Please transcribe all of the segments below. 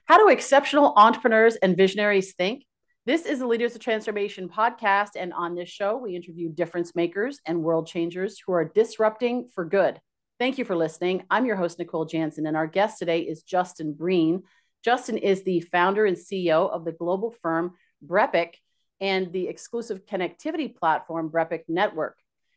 How do exceptional entrepreneurs and visionaries think? This is the Leaders of Transformation podcast. And on this show, we interview difference makers and world changers who are disrupting for good. Thank you for listening. I'm your host, Nicole Jansen, and our guest today is Justin Breen. Justin is the founder and CEO of the global firm Brepic and the exclusive connectivity platform Brepic Network.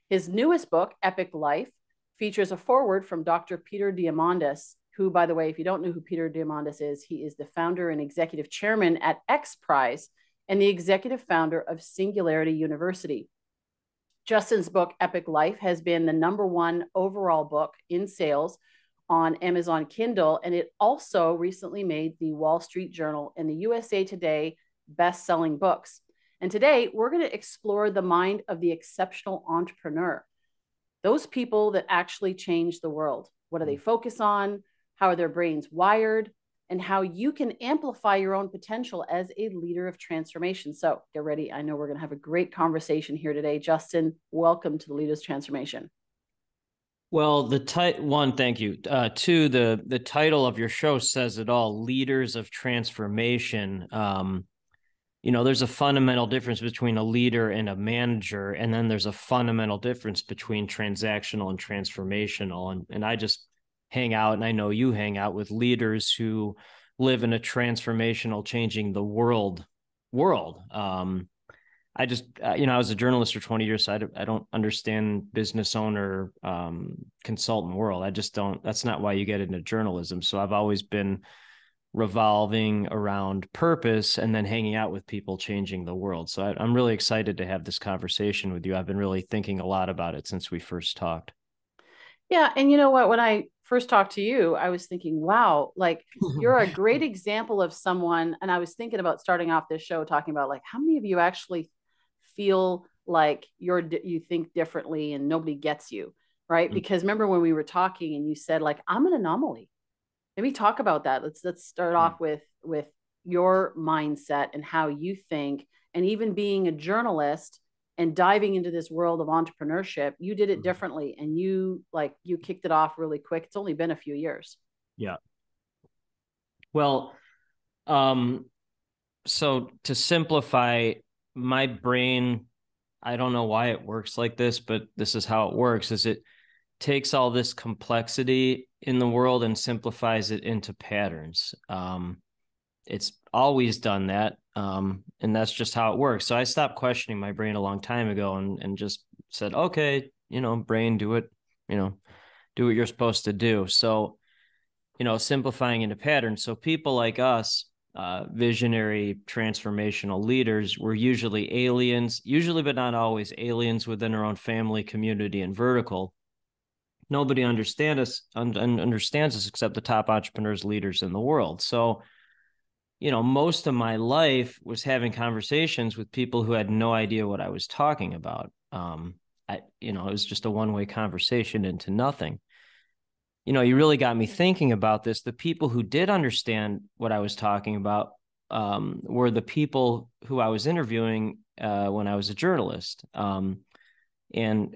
His newest book, Epic Life, features a foreword from Dr. Peter Diamandis, who, by the way, if you don't know who Peter Diamandis is, he is the founder and executive chairman at X Prize and the executive founder of Singularity University. Justin's book, Epic Life, has been the #1 overall book in sales on Amazon Kindle, and it also recently made the Wall Street Journal and the USA Today best-selling books. And today, we're going to explore the mind of the exceptional entrepreneur, those people that actually change the world. What do they focus on? How are their brains wired? And how you can amplify your own potential as a leader of transformation. So get ready. I know we're going to have a great conversation here today. Justin, welcome to the Leaders Transformation. Well, thank you. Two, the title of your show says it all, Leaders of Transformation. There's a fundamental difference between a leader and a manager, and then there's a fundamental difference between transactional and transformational. And I just hang out, and I know you hang out with leaders who live in a transformational, changing the world. I was a journalist for 20 years, so I don't understand business owner, consultant world. I just don't. That's not why you get into journalism. So I've always been revolving around purpose and then hanging out with people changing the world. So I'm really excited to have this conversation with you. I've been really thinking a lot about it since we first talked. Yeah. And you know what? When I first talked to you, I was thinking, wow, like you're a great example of someone. And I was thinking about starting off this show talking about like how many of you actually feel like you think differently and nobody gets you, right? Because remember when we were talking and you said like I'm an anomaly. Maybe talk about that. Let's start off with your mindset and how you think, and even being a journalist and diving into this world of entrepreneurship. You did it differently, and you kicked it off really quick. It's only been a few years. Yeah. Well, um, so to simplify, my brain, I don't know why it works like this, but this is how it works, is it takes all this complexity in the world and simplifies it into patterns. It's always done that. And that's just how it works. So I stopped questioning my brain a long time ago and just said, okay, brain, do it, do what you're supposed to do. So, simplifying into patterns. So people like us, visionary transformational leaders, were usually aliens, but not always aliens within our own family, community, and vertical. Nobody understands us except the top entrepreneurs, leaders in the world. So, most of my life was having conversations with people who had no idea what I was talking about. It was just a one-way conversation into nothing. You really got me thinking about this. The people who did understand what I was talking about were the people who I was interviewing when I was a journalist. And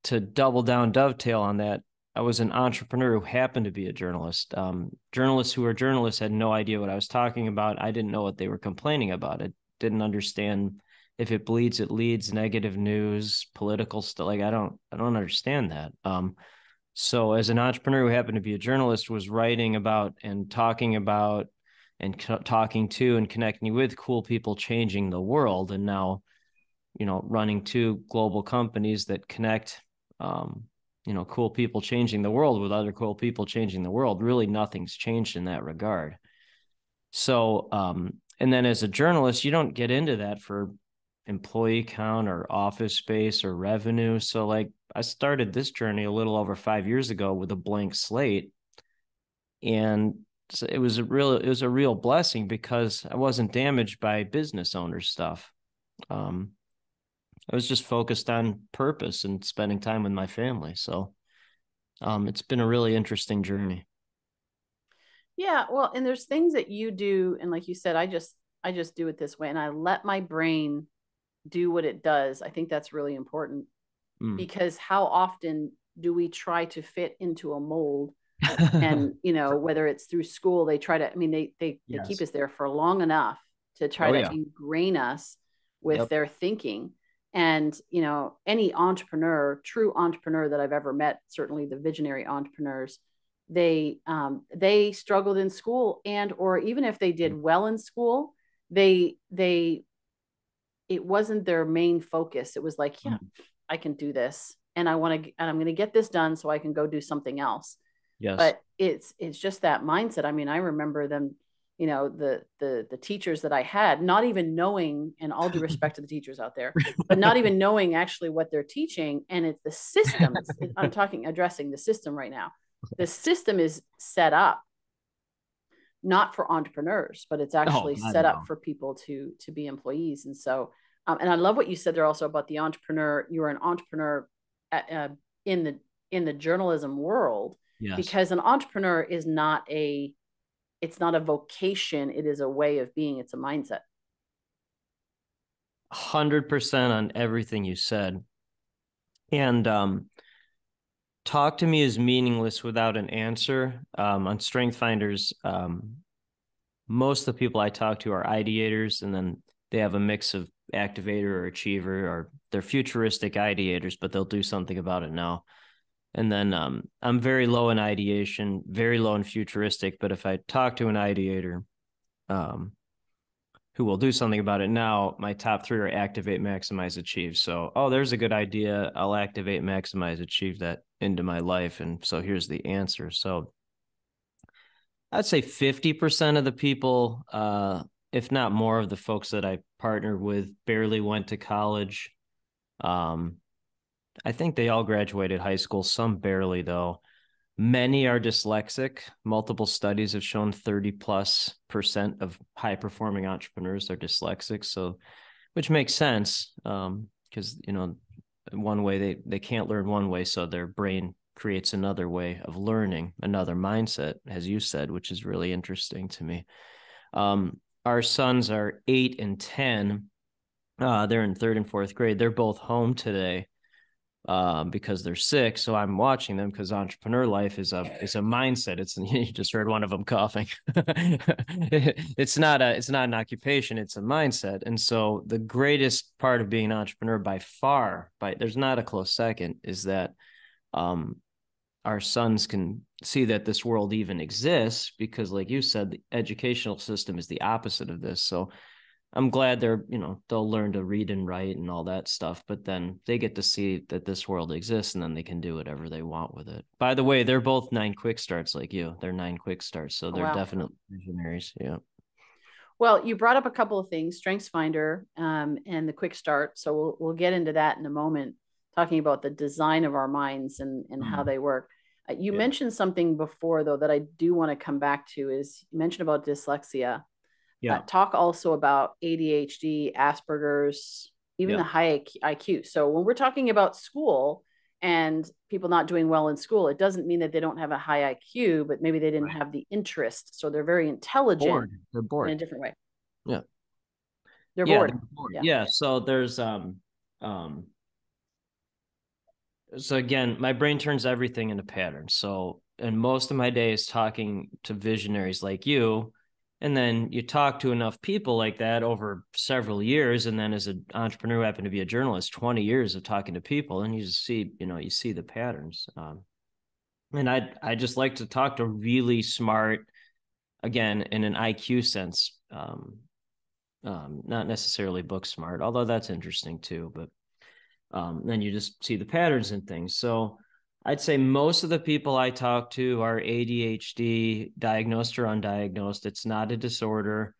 to dovetail on that, I was an entrepreneur who happened to be a journalist. Journalists who were journalists had no idea what I was talking about. I didn't know what they were complaining about. I didn't understand if it bleeds, it leads, negative news, political stuff. Like I don't understand that. So as an entrepreneur who happened to be a journalist, was writing about and talking about and talking to and connecting with cool people changing the world. And now, running 2 global companies that connect, cool people changing the world with other cool people changing the world. Really, nothing's changed in that regard. So, and then as a journalist, you don't get into that for employee count or office space or revenue. So like I started this journey a little over 5 years ago with a blank slate. And so it was a real blessing because I wasn't damaged by business owner stuff. I was just focused on purpose and spending time with my family. So it's been a really interesting journey. Yeah, well, and there's things that you do, and like you said, I just do it this way, and I let my brain do what it does. I think that's really important because how often do we try to fit into a mold And, whether it's through school, they try to, I mean, they keep us there for long enough to try to ingrain us with their thinking. And, any true entrepreneur that I've ever met, certainly the visionary entrepreneurs, they struggled in school, or even if they did well in school, it wasn't their main focus. It was like, I can do this, and I'm going to get this done so I can go do something else. Yes. But it's just that mindset. I mean, I remember them, the teachers that I had, not even knowing, and all due respect to the teachers out there, but not even knowing actually what they're teaching. And it's the system. I'm addressing the system right now. The system is set up not for entrepreneurs, but it's actually set up for people to be employees. And so, and I love what you said there also about the entrepreneur. You're an entrepreneur in the journalism world, because an entrepreneur is it's not a vocation. It is a way of being. It's a mindset. 100% on everything you said. And talk to me is meaningless without an answer. On Strength Finders, most of the people I talk to are ideators, and then they have a mix of activator or achiever, or they're futuristic ideators, but they'll do something about it now. And then I'm very low in ideation, very low in futuristic, but if I talk to an ideator who will do something about it now, my top three are activate, maximize, achieve. So, there's a good idea. I'll activate, maximize, achieve that into my life. And so here's the answer. So I'd say 50% of the people, if not more, of the folks that I partnered with barely went to college. I think they all graduated high school, some barely though. Many are dyslexic. Multiple studies have shown 30+% of high performing entrepreneurs are dyslexic. So, which makes sense, because, one way they can't learn one way. So their brain creates another way of learning, another mindset, as you said, which is really interesting to me. Our sons are 8 and 10. They're in 3rd and 4th grade. They're both home today because they're sick. So I'm watching them, because entrepreneur life is a mindset. You just heard one of them coughing. It's not an occupation. It's a mindset. And so the greatest part of being an entrepreneur by far, there's not a close second, is that our sons can see that this world even exists, because like you said, the educational system is the opposite of this. So I'm glad they'll learn to read and write and all that stuff, but then they get to see that this world exists, and then they can do whatever they want with it. By the way, they're both 9 quick starts like you. They're 9 quick starts. So they're definitely visionaries. Yeah. Well, you brought up a couple of things, Strengths Finder, and the quick start. So we'll get into that in a moment, talking about the design of our minds and how they work. You mentioned something before, though, that I do want to come back to. Is you mentioned about dyslexia. Talk also about ADHD, Asperger's, even the high IQ. So when we're talking about school and people not doing well in school, it doesn't mean that they don't have a high IQ, but maybe they didn't have the interest. So they're very intelligent. They're bored in a different way. Yeah. They're bored. Yeah. So there's so again, my brain turns everything into patterns. So, and most of my day is talking to visionaries like you. And then you talk to enough people like that over several years. And then as an entrepreneur who happened to be a journalist, 20 years of talking to people, and you just see, you see the patterns. And I just like to talk to really smart, again, in an IQ sense, not necessarily book smart, although that's interesting too, but then you just see the patterns and things. So I'd say most of the people I talk to are ADHD, diagnosed or undiagnosed. It's not a disorder.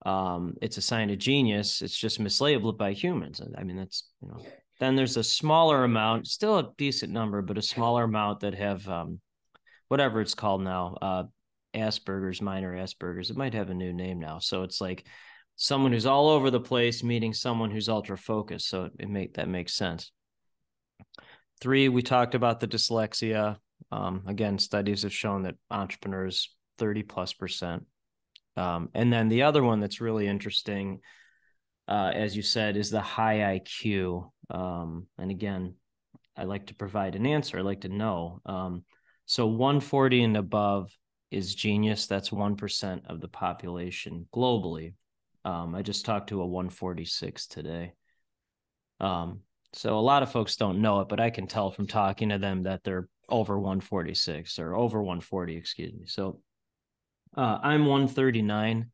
It's a sign of genius. It's just mislabeled by humans. I mean, that's, then there's a smaller amount, still a decent number, but a smaller amount that have whatever it's called now, Asperger's, minor Asperger's. It might have a new name now. So it's like someone who's all over the place meeting someone who's ultra focused. So that makes sense. 3, we talked about the dyslexia. Again, studies have shown that entrepreneurs 30+%. And then the other one that's really interesting, as you said, is the high IQ. And again, I like to provide an answer. I like to know. So 140 and above is genius. That's 1% of the population globally. I just talked to a 146 today. So a lot of folks don't know it, but I can tell from talking to them that they're over 146 or over 140, excuse me. So I'm 139.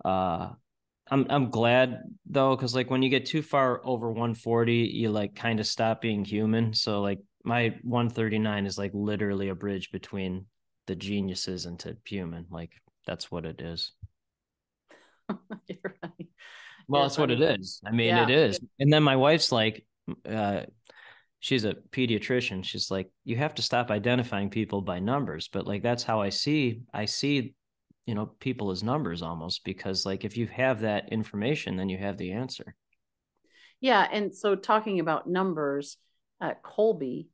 I'm glad though, because like when you get too far over 140, you like kind of stop being human. So like my 139 is like literally a bridge between the geniuses into human. Like that's what it is. You're funny. Well, You're that's what it funny. is. I mean, it Yeah. is. And then my wife's like, she's a pediatrician. She's like, you have to stop identifying people by numbers. But like that's how I see, people as numbers almost, because like if you have that information, then you have the answer. Yeah. And so talking about numbers, Kolbe,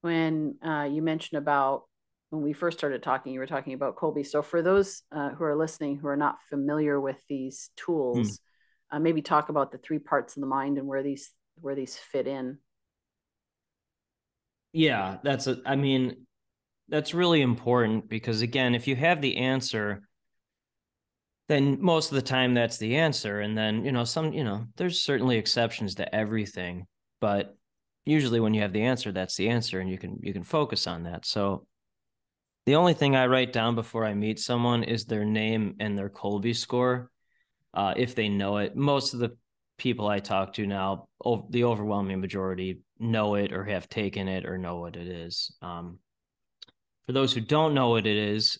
when you mentioned about when we first started talking, you were talking about Kolbe. So for those who are listening who are not familiar with these tools, maybe talk about the three parts of the mind and where these fit in. Yeah, that's really important because again, if you have the answer, then most of the time that's the answer. And then, there's certainly exceptions to everything, but usually when you have the answer, that's the answer and you can focus on that. So the only thing I write down before I meet someone is their name and their Kolbe score. If they know it, most of the people I talk to now, the overwhelming majority know it or have taken it or know what it is. For those who don't know what it is,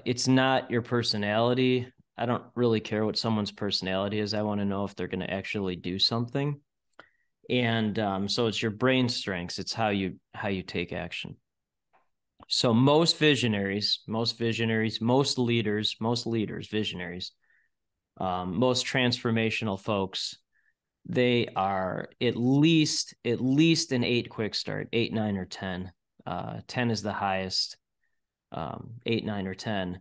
it's not your personality. I don't really care what someone's personality is. I want to know if they're going to actually do something. And so it's your brain strengths. It's how you take action. So most visionaries, most leaders, visionaries, most transformational folks, they are at least an 8 quick start, 8, 9, or 10. 10 is the highest. 8, 9, or 10.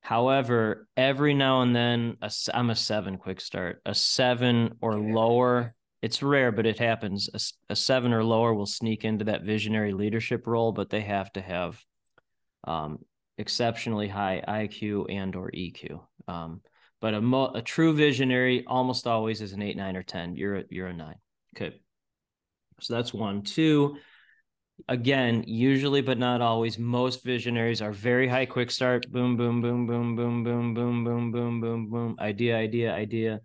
However, every now and then, I'm a 7 quick start. A 7 or lower, it's rare, but it happens. A 7 or lower will sneak into that visionary leadership role, but they have to have exceptionally high IQ and or EQ. But a true visionary almost always is an 8, 9, or 10. You're a 9. Okay. So that's 1. 2, again, usually but not always, most visionaries are very high quick start. Boom, boom, boom, boom, boom, boom, boom, boom, boom, boom, boom. Idea.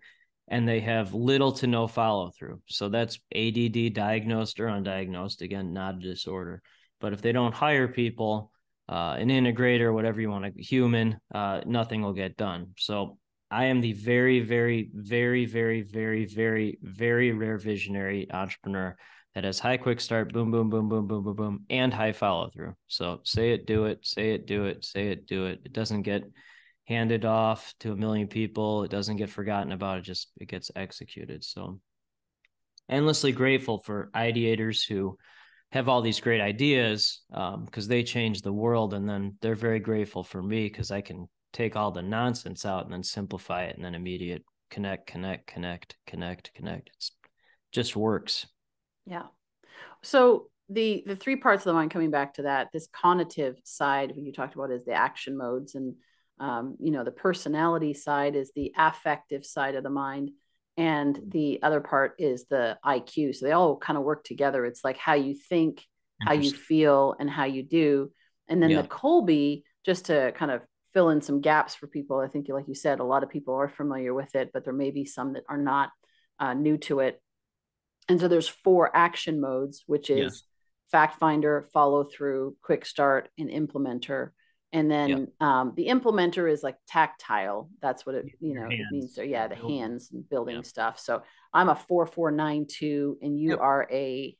And they have little to no follow through. So that's ADD, diagnosed or undiagnosed. Again, not a disorder. But if they don't hire people, an integrator, whatever you want, a human, nothing will get done. So I am the very, very, very, very, very, very, very rare visionary entrepreneur that has high quick start, boom, boom, boom, boom, boom, boom, boom, and high follow through. So say it, do it, say it, do it, say it, do it. It doesn't get handed off to a million people. It doesn't get forgotten about. It gets executed. So endlessly grateful for ideators who have all these great ideas because they change the world. And then they're very grateful for me because I can take all the nonsense out and then simplify it and then immediate connect. It just works. Yeah. So the three parts of the mind, coming back to that, this cognitive side you talked about is the action modes, and the personality side is the affective side of the mind, and the other part is the IQ. So they all kind of work together. It's like how you think, how you feel, and how you do. And then the Kolbe, just to kind of fill in some gaps for people, I think like you said, a lot of people are familiar with it, but there may be some that are not new to it. And so there's 4 action modes, which is fact finder, follow through, quick start, and implementer. And then the implementer is like tactile. That's what it means. So the hands and building stuff. So I'm a 4492, and you are a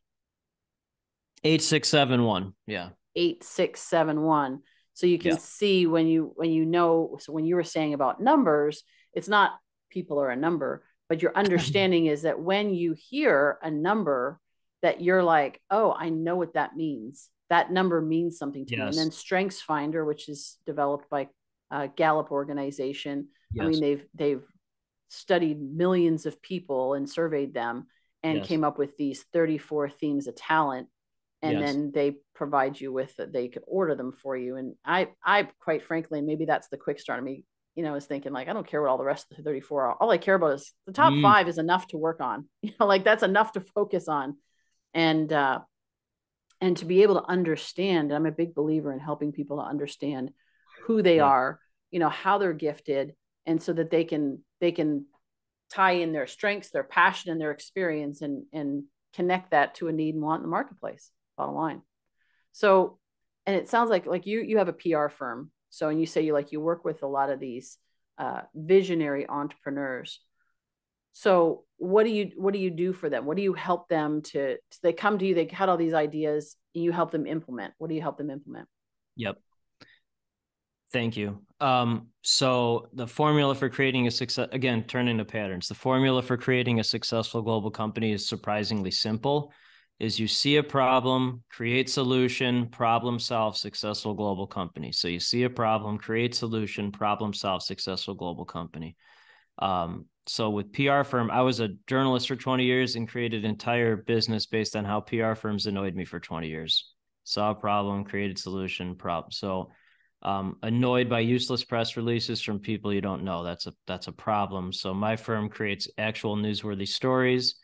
8671. Yeah. 8671. So you can see when you know. So when you were saying about numbers, it's not people are a number, but your understanding is that when you hear a number, that you're like, oh, I know what that means. That number means something to me. And then Strengths Finder, which is developed by Gallup organization. I mean, they've studied millions of people and surveyed them and came up with these 34 themes of talent. and then they provide you with, they could order them for you. And I quite frankly, maybe that's the quick start of me, is thinking like, I don't care what all the rest of the 34 are. All I care about is the top 5 is enough to work on, like that's enough to focus on. And to be able to understand, I'm a big believer in helping people to understand who they are, how they're gifted, and so that they can tie in their strengths, their passion, and their experience, and connect that to a need and want in the marketplace, bottom line. So, and it sounds like you have a PR firm. So, and you say you work with a lot of these visionary entrepreneurs. So what do you do for them? What do you help them to they come to you, they had all these ideas, and you help them implement. What do you help them implement? Yep. Thank you. So the formula for creating a success, again, turn into patterns. The formula for creating a successful global company is surprisingly simple. Is you see a problem, create solution, problem solve, successful global company. So you see a problem, create solution, problem solve, successful global company. So with PR firm, I was a journalist for 20 years and created an entire business based on how PR firms annoyed me for 20 years. Saw a problem, created solution, problem. So annoyed by useless press releases from people you don't know. That's a problem. So my firm creates actual newsworthy stories.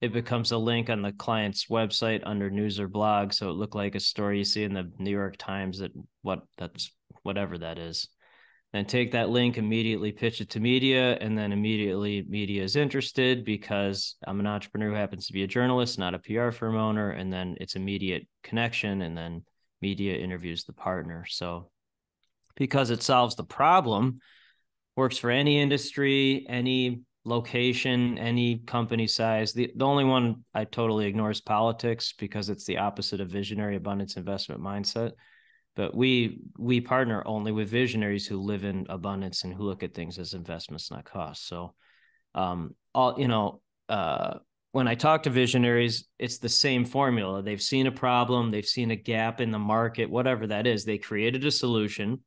It becomes a link on the client's website under news or blog. So it looked like a story you see in the New York Times that's whatever that is. Then take that link, immediately pitch it to media, and then immediately media is interested because I'm an entrepreneur who happens to be a journalist, not a PR firm owner. And then it's immediate connection, and then media interviews the partner. So because it solves the problem, works for any industry, any location, any company size. The only one I totally ignore is politics because it's the opposite of visionary abundance investment mindset. But we partner only with visionaries who live in abundance and who look at things as investments, not costs. So, when I talk to visionaries, it's the same formula. They've seen a problem, they've seen a gap in the market, whatever that is. They created a solution,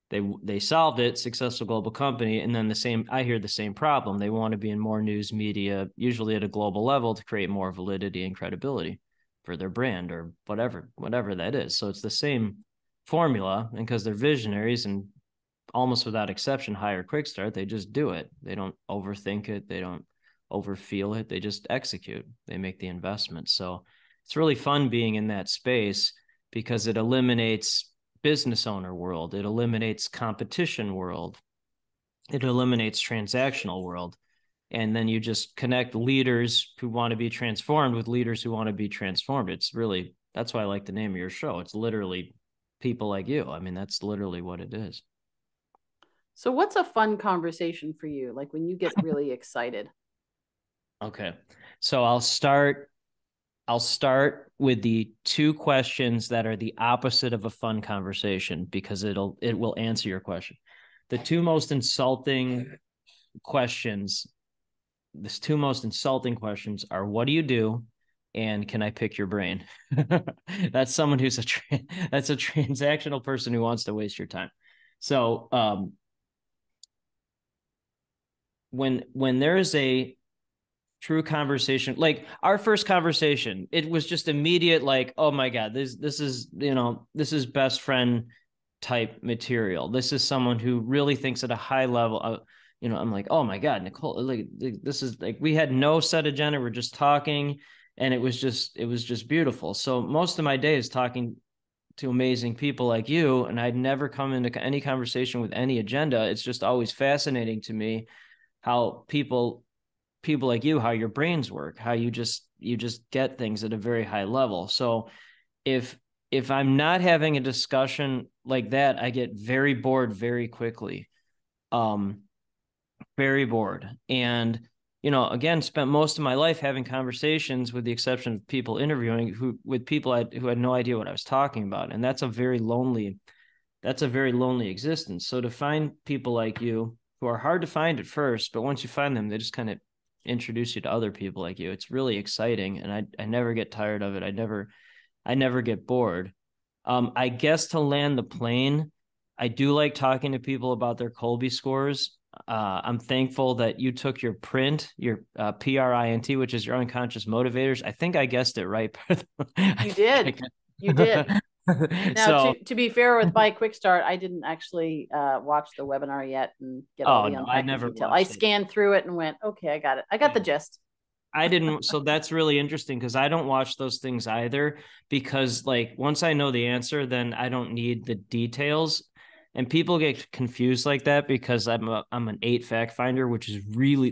they solved it, successful global company, and then I hear the same problem. They want to be in more news media, usually at a global level, to create more validity and credibility for their brand or whatever that is. So it's the same formula, and because they're visionaries and almost without exception hire quick start, they just do it. They don't overthink it, they don't overfeel it, they just execute, they make the investment. So it's really fun being in that space because it eliminates business owner world, it eliminates competition world, it eliminates transactional world, and then you just connect leaders who want to be transformed with leaders who want to be transformed. It's really, that's why I like the name of your show. It's literally people like you. I mean, that's literally what it is. So what's a fun conversation for you? Like when you get really excited? Okay. So I'll start with the 2 questions that are the opposite of a fun conversation because it will answer your question. The 2 most insulting questions are, what do you do? And can I pick your brain? That's someone who's that's a transactional person who wants to waste your time. So when there is a true conversation, like our first conversation, it was just immediate, like, oh my God, this is best friend type material. This is someone who really thinks at a high level. I'm like, oh my God, Nicole, like this is like, we had no set agenda. We're just talking, and it was just beautiful. So most of my day is talking to amazing people like you, and I'd never come into any conversation with any agenda. It's just always fascinating to me how people like you, how your brains work, how you just get things at a very high level. So if I'm not having a discussion like that, I get very bored very quickly. Very bored. And, again, spent most of my life having conversations, with the exception of people interviewing, with people who had no idea what I was talking about. And that's a very lonely existence. So to find people like you, who are hard to find at first, but once you find them, they just kind of introduce you to other people like you. It's really exciting. And I never get tired of it. I never get bored. I guess to land the plane, I do like talking to people about their Kolbe scores. I'm thankful that you took your PRINT, your PRINT, which is your unconscious motivators. I think I guessed it right. You did. You did. Now, So, to be fair with Buy Quick Start, I didn't actually watch the webinar yet and get all oh the no, I unpacking never detail. I watched it. scanned through it and went, okay, I got it. I got the gist. I didn't. So that's really interesting because I don't watch those things either, because like once I know the answer, then I don't need the details. And people get confused like that because I'm an 8 fact finder, which is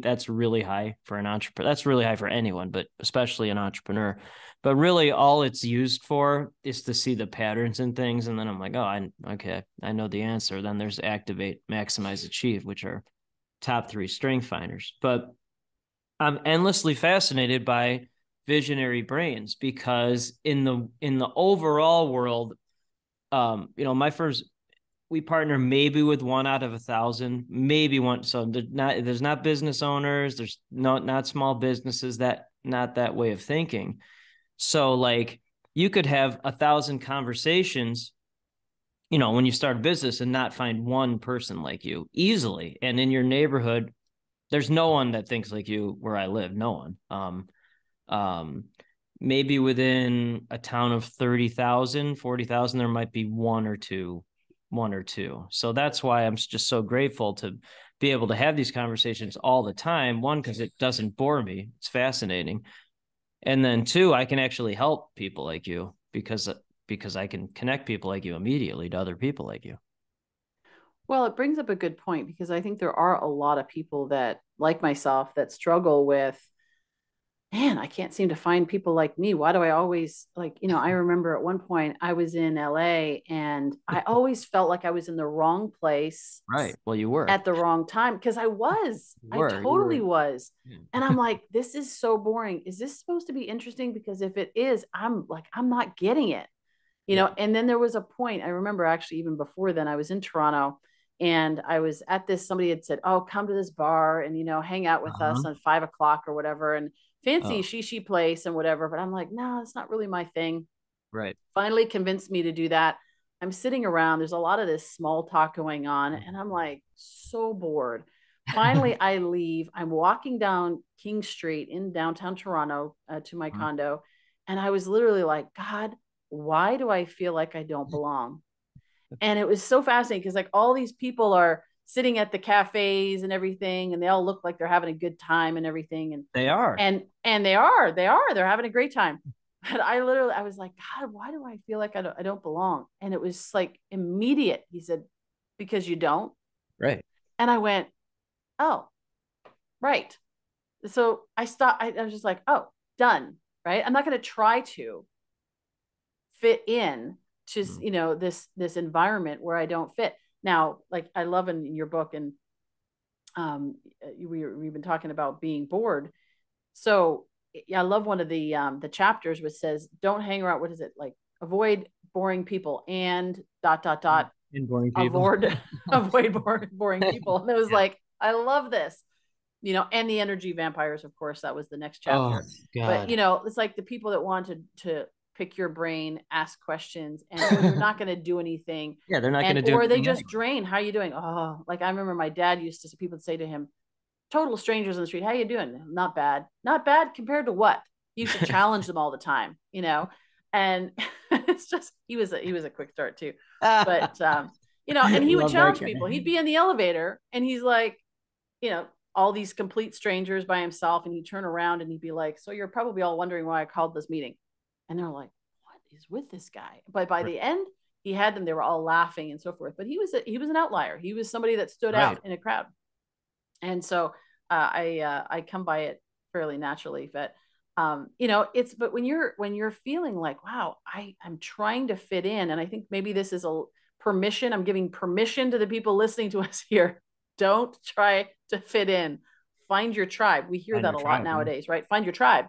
that's really high for an entrepreneur. That's really high for anyone, but especially an entrepreneur. But really all it's used for is to see the patterns and things. And then I'm like, oh, okay, I know the answer. Then there's activate, maximize, achieve, which are top 3 strength finders. But I'm endlessly fascinated by visionary brains because in the overall world, my first, we partner maybe with 1 out of 1,000, maybe one. So there's not business owners, there's not small businesses, that not that way of thinking. So like you could have 1,000 conversations, when you start a business and not find one person like you easily. And in your neighborhood, there's no one that thinks like you where I live. No one. Um, Maybe within a town of 30,000, 40,000, there might be one or two. So that's why I'm just so grateful to be able to have these conversations all the time. One, because it doesn't bore me. It's fascinating. And then 2, I can actually help people like you because I can connect people like you immediately to other people like you. Well, it brings up a good point because I think there are a lot of people that, like myself, that struggle with, man, I can't seem to find people like me. Why do I always I remember at one point I was in LA and I always felt like I was in the wrong place Right. Well, you were. at the wrong time because I You totally were. was. Yeah. And I'm like, this is so boring. Is this supposed to be interesting? Because if it is, I'm not getting it. Yeah. And then there was a point, I remember actually even before then, I was in Toronto and I was at this, somebody had said, oh, come to this bar and, hang out with us Uh-huh. on 5 o'clock or whatever. And fancy Oh, shishi place and whatever. But I'm like, no, it's not really my thing. right. Finally convinced me to do that. I'm sitting around, there's a lot of this small talk going on. And I'm like, so bored. Finally, I leave. I'm walking down King Street in downtown Toronto to my condo. And I was literally like, God, why do I feel like I don't belong? And it was so fascinating because like all these people are sitting at the cafes and everything, and they all look like they're having a good time and everything. And They are. and they're having a great time. But I was like, God, why do I feel like I don't belong? And it was like immediate. He said, because you don't. Right. And I went, oh, right. So I stopped. I was just like, oh, done. Right. I'm not going to try to fit in to this environment where I don't fit. Now, like I love in your book, and we've been talking about being bored. So I love one of the chapters which says, "Don't hang around." What is it like? Avoid boring people and dot dot dot. And boring people. Avoid boring people. And it was Yeah. like, I love this. And the energy vampires, of course, that was the next Oh chapter. But God. it's like the people that wanted to pick your brain, ask questions, and or they're not going to do anything, Yeah, they're not going and to do or they anything just anyway. drain. How are you doing? Oh, like I remember my dad used to, people would say to him, total strangers on the street, how you doing? Not bad. Not bad compared to what? He used to challenge them all the time. And it's just he was a quick start too. But and I he would love that challenge guy. people. He'd be in the elevator and he's like, all these complete strangers by himself, and he'd turn around and he'd be like, so you're probably all wondering why I called this meeting. And they're like, what is with this guy? But by the end, he had them, they were all laughing and so forth. But he was an outlier. He was somebody that stood Right. out in a crowd. And so I come by it fairly naturally. But but when you're feeling like, wow, I'm trying to fit in, and I think maybe this is a permission. I'm giving permission to the people listening to us here. Don't try to fit in. Find your tribe. We hear Find that your a lot tribe. nowadays, right? Find your tribe.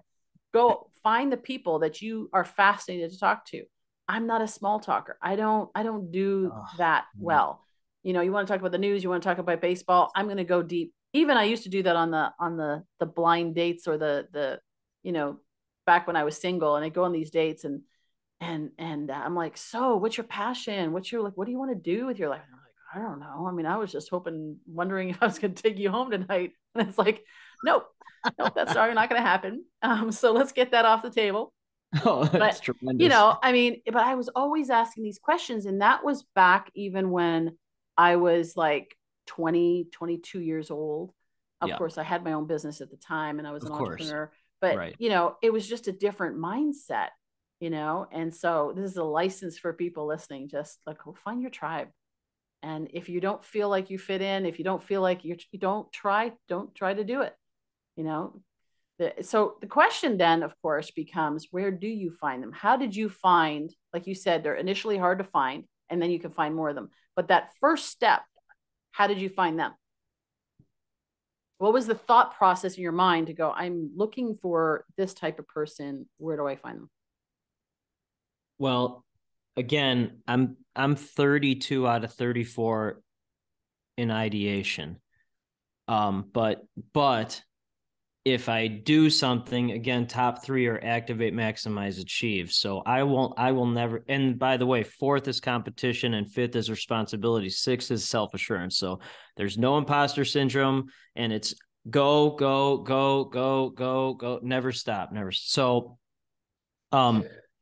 Go find the people that you are fascinated to talk to. I'm not a small talker. I don't do Oh, that man. well. You want to talk about the news, you want to talk about baseball, I'm going to go deep. Even I used to do that on the blind dates, or the you know back when I was single, and I go on these dates, and I'm like, so what's your passion? What's your, like, what do you want to do with your life? And I'm like, I don't know. I mean, I was just wondering if I was going to take you home tonight. And it's like, nope, that's not going to happen. So let's get that off the table. Oh, that's But, tremendous. I mean, but I was always asking these questions. And that was back even when I was like 20, 22 years old. Of Yeah, course, I had my own business at the time and I was of an course. entrepreneur, but, Right. it was just a different mindset, and so this is a license for people listening. Just like, go find your tribe. And if you don't feel like you fit in, if you don't feel like you don't try to do it, you know. So the question then, of course, becomes, where do you find them? How did you find, like you said, they're initially hard to find, and then you can find more of them. But that first step, how did you find them? What was the thought process in your mind to go, I'm looking for this type of person. Where do I find them? Well, again, I'm 32 out of 34 in ideation. But if I do something, again, top three are activate, maximize, achieve. So I will never. And by the way, fourth is competition and fifth is responsibility. Six is self-assurance. So there's no imposter syndrome, and it's go, go, go, go, go, go, never stop, never. So,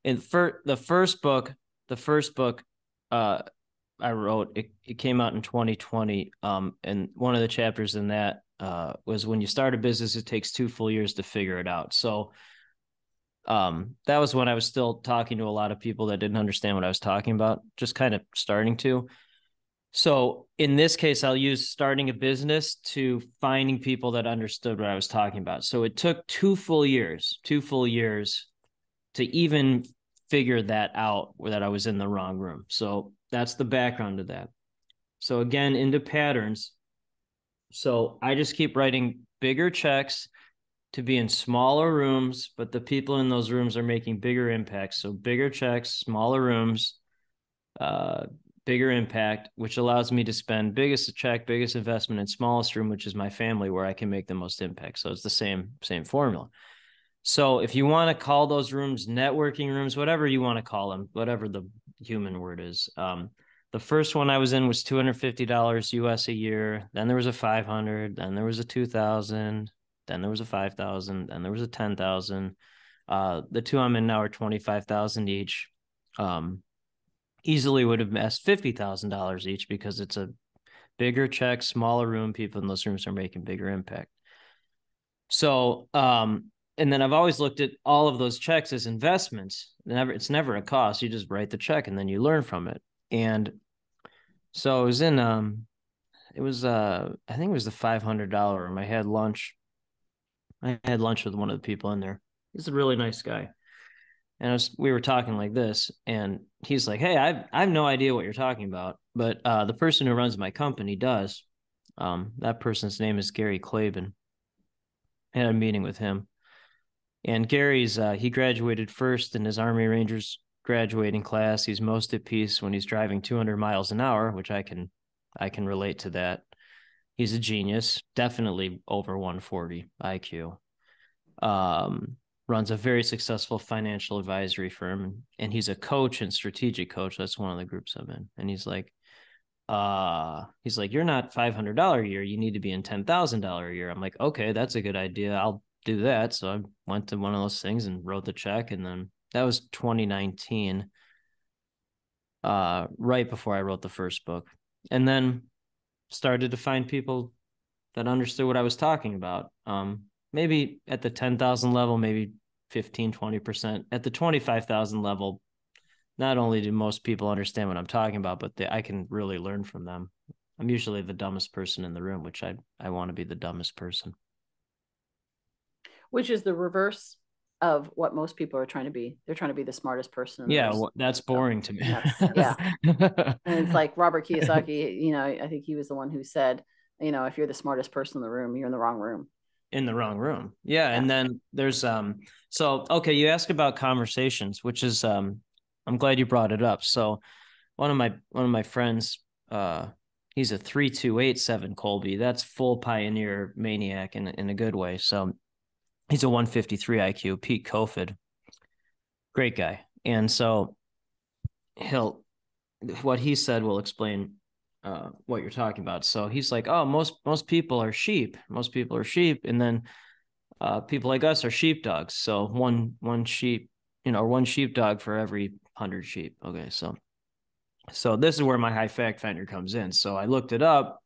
in the first book, uh, I wrote, it came out in 2020. And one of the chapters in that was, when you start a business, it takes 2 full years to figure it out. So that was when I was still talking to a lot of people that didn't understand what I was talking about, just kind of starting to. So in this case, I'll use starting a business to finding people that understood what I was talking about. So it took 2 full years to even figure that out, that I was in the wrong room. So that's the background of that. So again, into patterns. So I just keep writing bigger checks to be in smaller rooms, but the people in those rooms are making bigger impacts. So bigger checks, smaller rooms, uh, bigger impact, which allows me to spend biggest check, biggest investment in smallest room, which is my family, where I can make the most impact. So it's the same formula. So if you want to call those rooms networking rooms, whatever you want to call them, whatever the human word is. The first one I was in was $250 US a year. Then there was a 500, then there was a 2,000, then there was a 5,000, then there was a 10,000. The two I'm in now are 25,000 each. Easily would have asked $50,000 each, because it's a bigger check, smaller room. People in those rooms are making bigger impact. So, and then I've always looked at all of those checks as investments. It's never a cost. You just write the check and then you learn from it. And so I think it was the $500 room. I had lunch with one of the people in there. He's a really nice guy. And we were talking like this, and he's like, "Hey, I have no idea what you're talking about, but the person who runs my company does." That person's name is Gary Klaben. I had a meeting with him. And Gary's he graduated first in his Army Rangers graduating class. He's most at peace when he's driving 200 miles an hour, which I can relate to that. He's a genius, definitely over 140 IQ. Runs a very successful financial advisory firm, and he's a coach and strategic coach. That's one of the groups I'm in. And he's like, "You're not $500 a year. You need to be in $10,000 a year." I'm like, "Okay, that's a good idea. I'll do that." So I went to one of those things and wrote the check. And then that was 2019, right before I wrote the first book. And then started to find people that understood what I was talking about. Maybe at the 10,000 level, maybe 15, 20%. At the 25,000 level, not only do most people understand what I'm talking about, but I can really learn from them. I'm usually the dumbest person in the room, which I want to be the dumbest person. Which is the reverse of what most people are trying to be. They're trying to be the smartest person in the room. Well, that's boring to me. And yeah. And it's like Robert Kiyosaki, I think he was the one who said, if you're the smartest person in the room, you're in the wrong room. In the wrong room. Yeah. And then there's so okay, you asked about conversations, which is I'm glad you brought it up. So one of my friends, he's a 3287 Kolbe. That's full pioneer maniac in a good way. So he's a 153 IQ, Pete Kofod. Great guy. And so what he said will explain what you're talking about. So he's like, oh, most people are sheep. Most people are sheep. And then people like us are sheepdogs. So one sheep, one sheepdog for every 100 sheep. Okay. So this is where my high fact finder comes in. So I looked it up.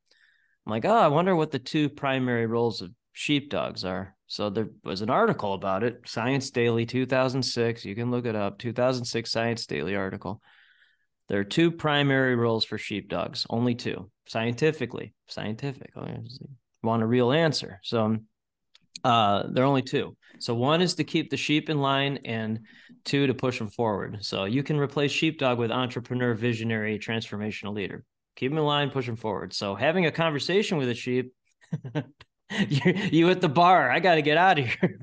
I'm like, oh, I wonder what the two primary roles of sheepdogs are. So there was an article about it, Science Daily 2006. You can look it up, 2006 Science Daily article. There are two primary roles for sheepdogs, only two, scientifically. Scientific. I want a real answer. So there are only two. So one is to keep the sheep in line, and two to push them forward. So you can replace sheepdog with entrepreneur, visionary, transformational leader. Keep them in line, push them forward. So having a conversation with a sheep, you at the bar, I got to get out of here.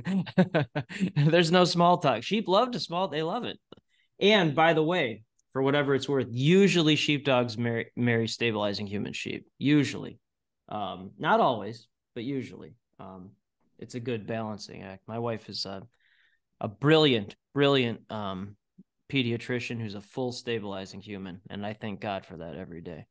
There's no small talk. Sheep love to small, they love it. And by the way, for whatever it's worth, usually sheepdogs marry stabilizing human sheep. Usually. Not always, but usually. It's a good balancing act. My wife is a brilliant pediatrician who's a full stabilizing human, and I thank God for that every day.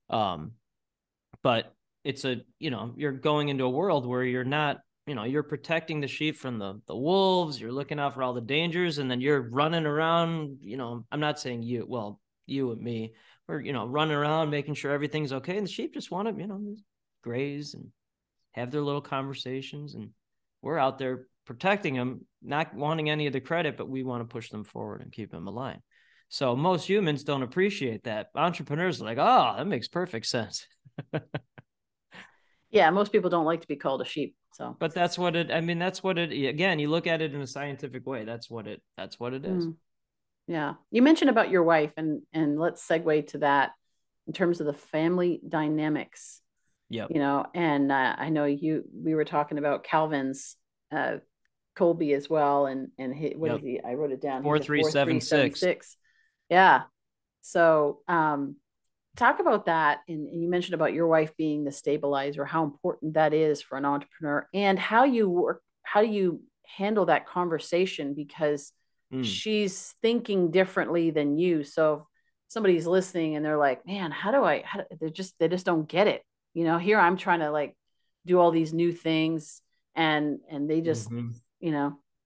But it's you're going into a world where you're not, you're protecting the sheep from the wolves, you're looking out for all the dangers, and then you're running around, I'm not saying you and me, we're, running around making sure everything's okay, and the sheep just want to, graze and have their little conversations, and we're out there protecting them, not wanting any of the credit, but we want to push them forward and keep them aligned. So most humans don't appreciate that. Entrepreneurs are like, oh, that makes perfect sense. Yeah, most people don't like to be called a sheep. So, but that's what it. Again, you look at it in a scientific way. That's what it is. Yeah, you mentioned about your wife, and let's segue to that in terms of the family dynamics. Yep. And I know we were talking about Calvin's Kolbe as well, and what is he? I wrote it down. 4376. Yeah. So talk about that, and you mentioned about your wife being the stabilizer, how important that is for an entrepreneur, and how do you handle that conversation, because she's thinking differently than you. So if somebody's listening and they're like, man, they just don't get it. Here I'm trying to like do all these new things, and they just,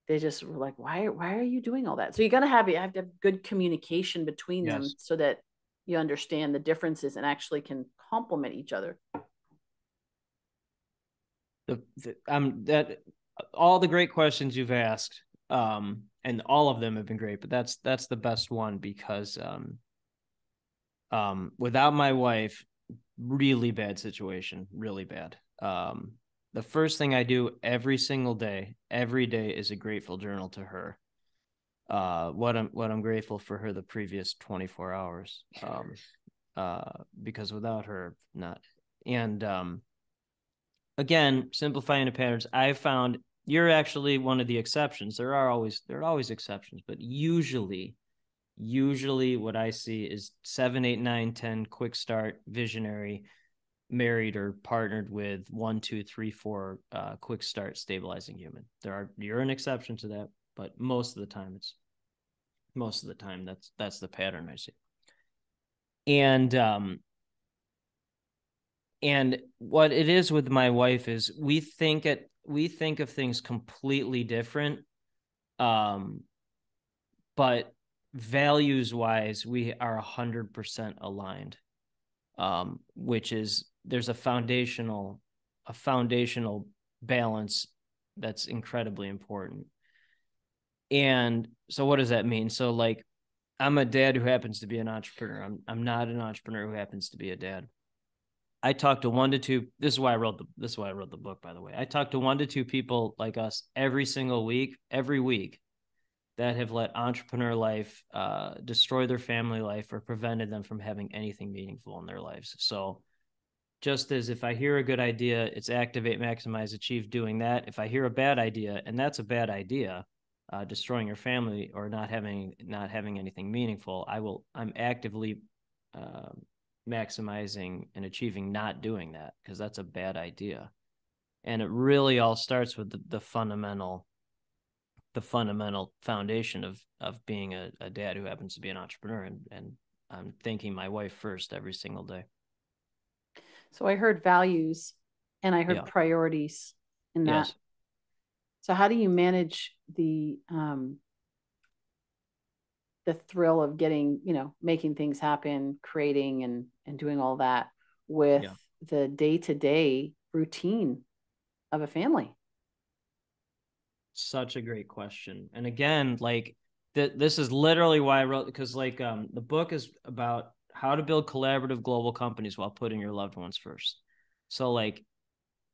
they just were like, why are you doing all that? So you have to have good communication between them, so that you understand the differences and actually can complement each other. That all the great questions you've asked, and all of them have been great, but that's the best one, because without my wife, really bad situation, really bad. The first thing I do every day is a grateful journal to her. What I'm grateful for her the previous 24 hours. Because without her, not. And again, simplifying the patterns, I found you're actually one of the exceptions. There are always exceptions, but usually what I see is 7, 8, 9, 10 quick start, visionary, married or partnered with 1, 2, 3, 4 quick start, stabilizing human. You're an exception to that, but most of the time that's the pattern I see. And what it is with my wife is we think of things completely different, but values wise we are 100% aligned, which is there's a foundational balance that's incredibly important. And so what does that mean? So like, I'm a dad who happens to be an entrepreneur. I'm not an entrepreneur who happens to be a dad. I talk to 1 to 2. This is why I wrote the book, by the way. I talk to 1 to 2 people like us every week, that have let entrepreneur life destroy their family life or prevented them from having anything meaningful in their lives. So just as if I hear a good idea, it's activate, maximize, achieve, doing that. If I hear a bad idea, and that's a bad idea, destroying your family or not having anything meaningful, I'm actively maximizing and achieving not doing that, because that's a bad idea. And it really all starts with the fundamental foundation of being a dad who happens to be an entrepreneur, and I'm thanking my wife first every single day. So I heard values and I heard Yeah. priorities in that. Yes. So how do you manage the thrill of getting, making things happen, creating and doing all that with Yeah. the day-to-day routine of a family? Such a great question. And again, like this is literally why I wrote, because like the book is about how to build collaborative global companies while putting your loved ones first. So like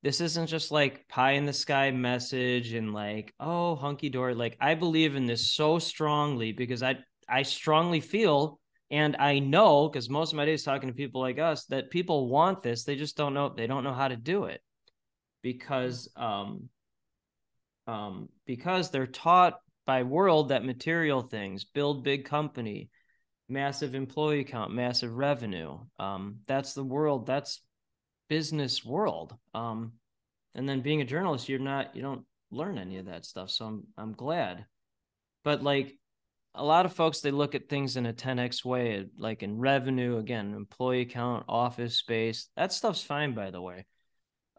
this isn't just like pie in the sky message and like, oh, hunky dory. Like I believe in this so strongly because I strongly feel and I know, because most of my days talking to people like us, that people want this. They just don't know how to do it because because they're taught by world that material things, build big company, massive employee count, massive revenue. That's the world. That's business world. And then being a journalist, you don't learn any of that stuff. So I'm glad. But like a lot of folks, they look at things in a 10x way, like in revenue, again, employee count, office space. That stuff's fine, by the way.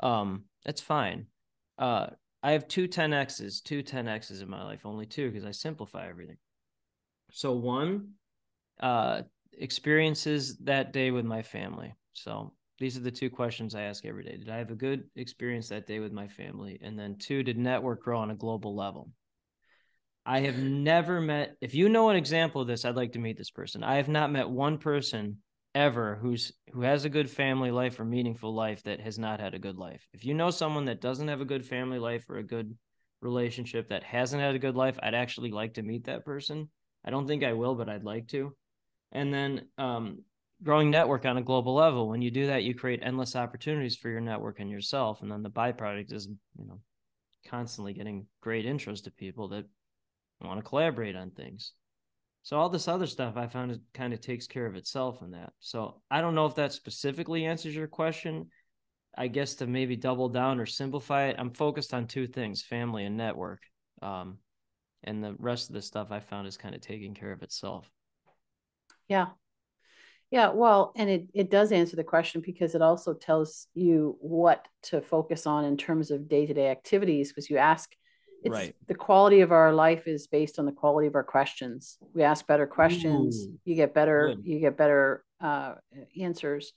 That's fine. Uh, I have two 10x's in my life, only two because I simplify everything. So one, uh, experiences that day with my family. So these are the two questions I ask every day. Did I have a good experience that day with my family? And then two, did network grow on a global level? I have never met, if you know an example of this, I'd like to meet this person. I have not met one person ever who has a good family life or meaningful life that has not had a good life. If you know someone that doesn't have a good family life or a good relationship that hasn't had a good life, I'd actually like to meet that person. I don't think I will, but I'd like to. And then growing network on a global level. When you do that, you create endless opportunities for your network and yourself. And then the byproduct is, constantly getting great interest to people that want to collaborate on things. So all this other stuff I found it kind of takes care of itself in that. So I don't know if that specifically answers your question. I guess to maybe double down or simplify it, I'm focused on two things: family and network. Um, and the rest of the stuff I found is kind of taking care of itself. Yeah. Yeah, well, and it does answer the question because it also tells you what to focus on in terms of day-to-day activities. Because you ask, it's Right. the quality of our life is based on the quality of our questions. We ask better questions, Ooh, you good. get better answers.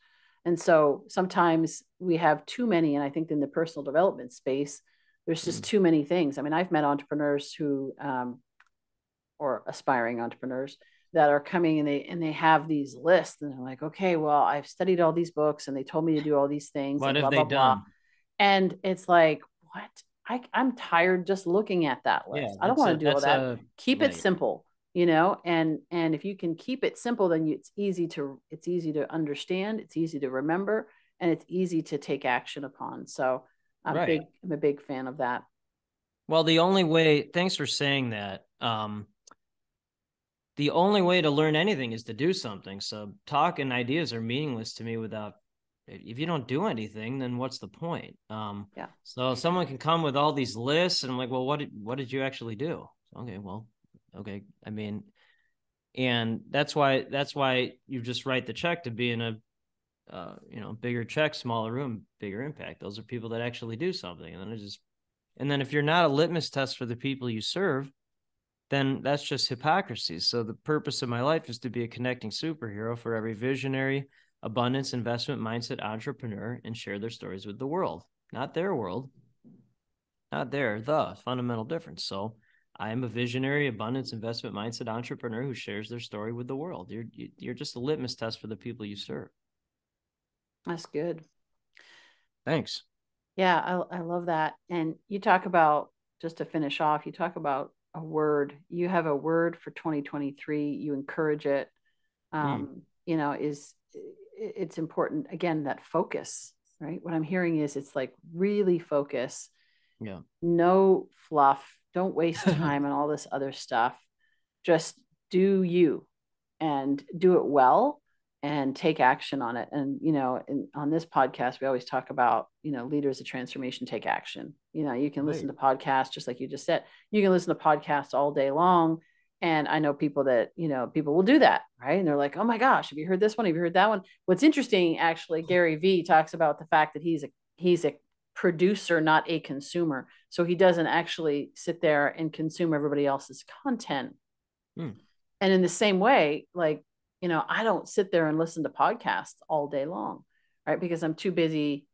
And so sometimes we have too many, and I think in the personal development space, there's just Mm. too many things. I mean, I've met entrepreneurs who or aspiring entrepreneurs that are coming and they have these lists and they're like, okay, well, I've studied all these books and they told me to do all these things What and have blah they blah blah. done? And it's like, what? I'm tired just looking at that Yeah, list. I don't want to do all that's that. a Keep it right. simple, and if you can keep it simple, then it's easy to understand, it's easy to remember, and it's easy to take action upon. So Right. I'm a big fan of that. Well, the only way, thanks for saying that. The only way to learn anything is to do something. So talk and ideas are meaningless to me without, if you don't do anything, then what's the point? Yeah. So someone can come with all these lists and I'm like, well, what did you actually do? Okay, well, okay. I mean, and that's why you just write the check to be in a bigger check, smaller room, bigger impact. Those are people that actually do something. And then if you're not a litmus test for the people you serve, then that's just hypocrisy. So the purpose of my life is to be a connecting superhero for every visionary, abundance, investment mindset entrepreneur and share their stories with the world, not their world, not the fundamental difference. So I am a visionary, abundance, investment mindset entrepreneur who shares their story with the world. You're just a litmus test for the people you serve. That's good. Thanks. Yeah, I love that. And you talk about, just to finish off, you talk about a word. You have a word for 2023. You encourage it. Mm, Is it's important again, that focus, right? What I'm hearing is it's like really focus, yeah. no fluff. Don't waste time on all this other stuff. Just do you and do it well and take action on it. And, on this podcast, we always talk about, leaders of transformation take action. You can listen Right. to podcasts, just like you just said, you can listen to podcasts all day long And I know people that, people will do that, right? And they're like, oh my gosh, have you heard this one? Have you heard that one? What's interesting, actually, Gary Vee talks about the fact that he's a producer, not a consumer. So he doesn't actually sit there and consume everybody else's content. And in the same way, like, I don't sit there and listen to podcasts all day long, right? Because I'm too busy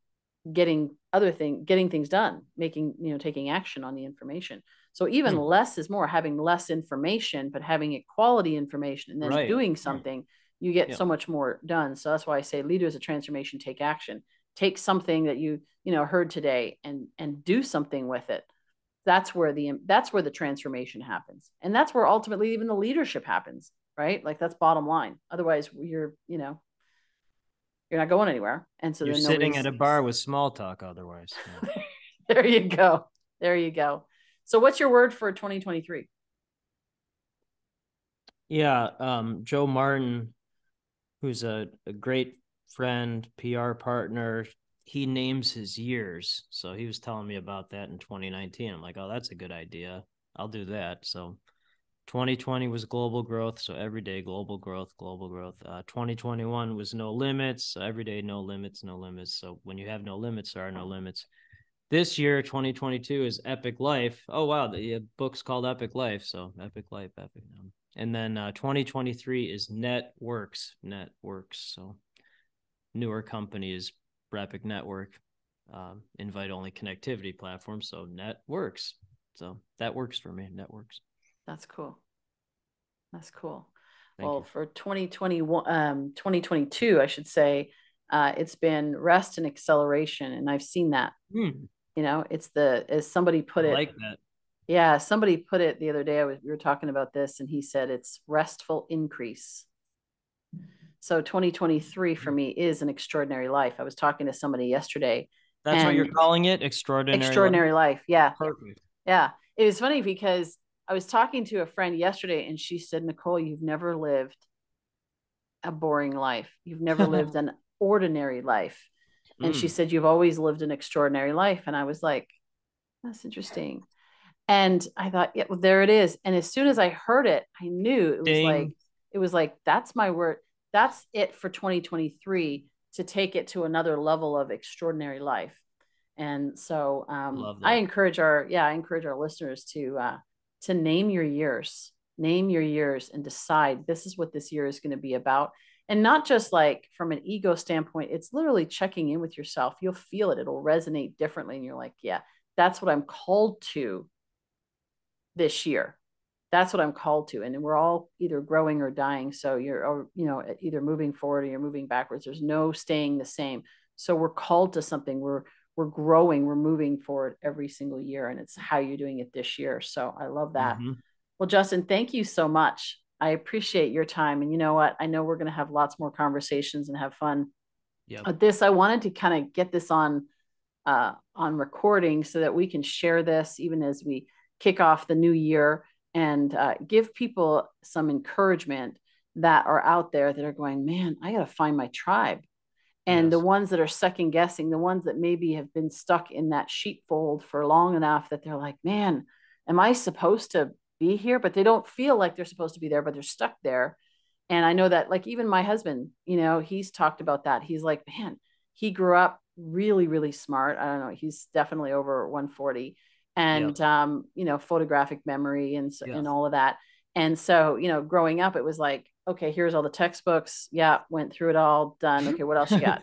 getting things done, taking action on the information. So even less is more, having less information, but having a quality information and then doing something, you get so much more done. So that's why I say leaders of transformation take action. Take something that you heard today and do something with it. That's where the transformation happens. And that's where ultimately even the leadership happens, right? Like that's bottom line. Otherwise you're not going anywhere. And so you're then sitting at a bar with small talk otherwise. There you go. There you go. So what's your word for 2023? Yeah. Joe Martin, who's a great friend, PR partner, he names his years. So he was telling me about that in 2019. I'm like, oh, that's a good idea. I'll do that. So 2020 was global growth. So every day, global growth. 2021 was no limits. So every day, no limits, no limits. So when you have no limits, there are no limits. This year, 2022 is Epic Life. Oh, wow. The book's called Epic Life. So Epic Life, Epic. And then 2023 is Networks. So newer company is Brepic Network, invite-only connectivity platform. So Networks. So that works for me. Networks. That's cool. That's cool. Thank you. For 2022, I should say, it's been rest and acceleration. And I've seen that. It's as somebody put it. I like that. Yeah, somebody put it the other day. We were talking about this, and he said it's restful increase. So 2023 for me is an extraordinary life. I was talking to somebody yesterday. That's what you're calling it? Extraordinary life. Yeah. Perfect. Yeah. It was funny because I was talking to a friend yesterday and she said, Nicole, you've never lived a boring life. You've never lived an ordinary life. And she said, you've always lived an extraordinary life. And I was like, that's interesting. And I thought, yeah, well, there it is. And as soon as I heard it, I knew it was like, that's my word. That's it for 2023, to take it to another level of extraordinary life. And so I encourage our listeners to name your years and decide this is what this year is going to be about. And not just like from an ego standpoint, it's literally checking in with yourself. You'll feel it. It'll resonate differently. And you're like, yeah, that's what I'm called to this year. That's what I'm called to. And we're all either growing or dying. So you're, either moving forward or you're moving backwards. There's no staying the same. So we're called to something. We're growing, we're moving forward every single year. And it's how you're doing it this year. So I love that. Well, Justin, thank you so much. I appreciate your time. And you know what? I know we're going to have lots more conversations and have fun. But I wanted to kind of get this on recording so that we can share this even as we kick off the new year, and give people some encouragement that are out there that are going, man, I got to find my tribe. And the ones that are second guessing, the ones that maybe have been stuck in that sheepfold for long enough that they're like, man, am I supposed to be here? But they don't feel like they're supposed to be there, but they're stuck there. And I know that, like, even my husband, he's talked about that. He's like, man, he grew up really, really smart. I don't know. He's definitely over 140, and, photographic memory and all of that. And so, growing up, it was like, okay, here's all the textbooks. Yeah. Went through it all, done. Okay. What else you got?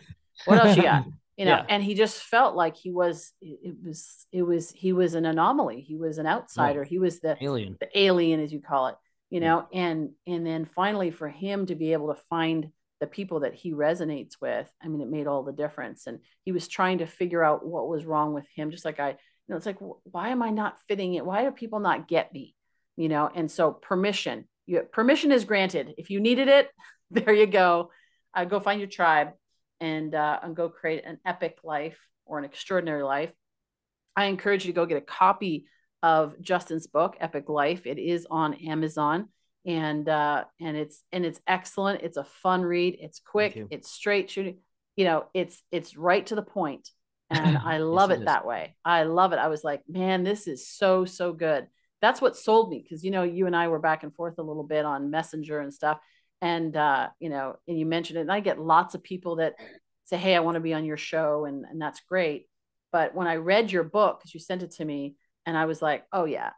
And he just felt like he was an anomaly. He was an outsider. He was the alien, as you call it, and then finally for him to be able to find the people that he resonates with, I mean, it made all the difference. And he was trying to figure out what was wrong with him. Just like it's like, why am I not fitting it? Why do people not get me? And so permission is granted. If you needed it, there you go. Go find your tribe and go create an epic life or an extraordinary life. I encourage you to go get a copy of Justin's book, Epic Life. It is on Amazon, and it's excellent. It's a fun read. It's quick. It's straight shooting. It's right to the point. And I love it that way. I love it. I was like, man, this is so, so good. that's what sold me. Cause you and I were back and forth a little bit on Messenger and stuff. And, and you mentioned it, and I get lots of people that say, hey, I want to be on your show. And that's great. But when I read your book, cause you sent it to me, and I was like, oh yeah,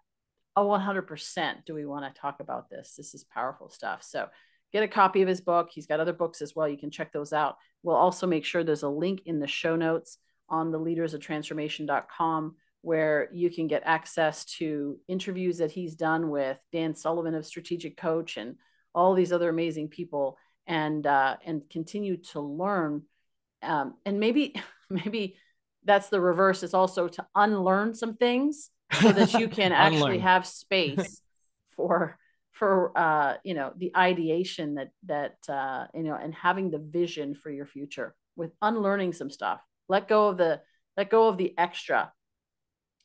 100%. Do we want to talk about this? This is powerful stuff. So get a copy of his book. He's got other books as well. You can check those out. We'll also make sure there's a link in the show notes on the leadersoftransformation.com where you can get access to interviews that he's done with Dan Sullivan of Strategic Coach and all these other amazing people, and continue to learn. And maybe that's the reverse, is also to unlearn some things so that you can actually have space for the ideation that and having the vision for your future with unlearning some stuff. Let go of the extra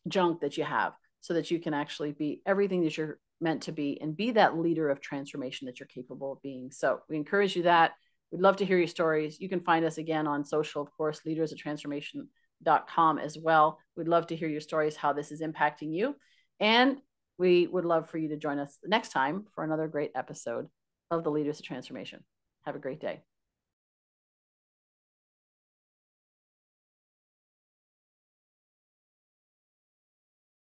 junk that you have so that you can actually be everything that you're meant to be and be that leader of transformation that you're capable of being. So we encourage you that. We'd love to hear your stories. You can find us again on social, of course, leadersoftransformation.com as well. We'd love to hear your stories, how this is impacting you. And we would love for you to join us next time for another great episode of the Leaders of Transformation. Have a great day.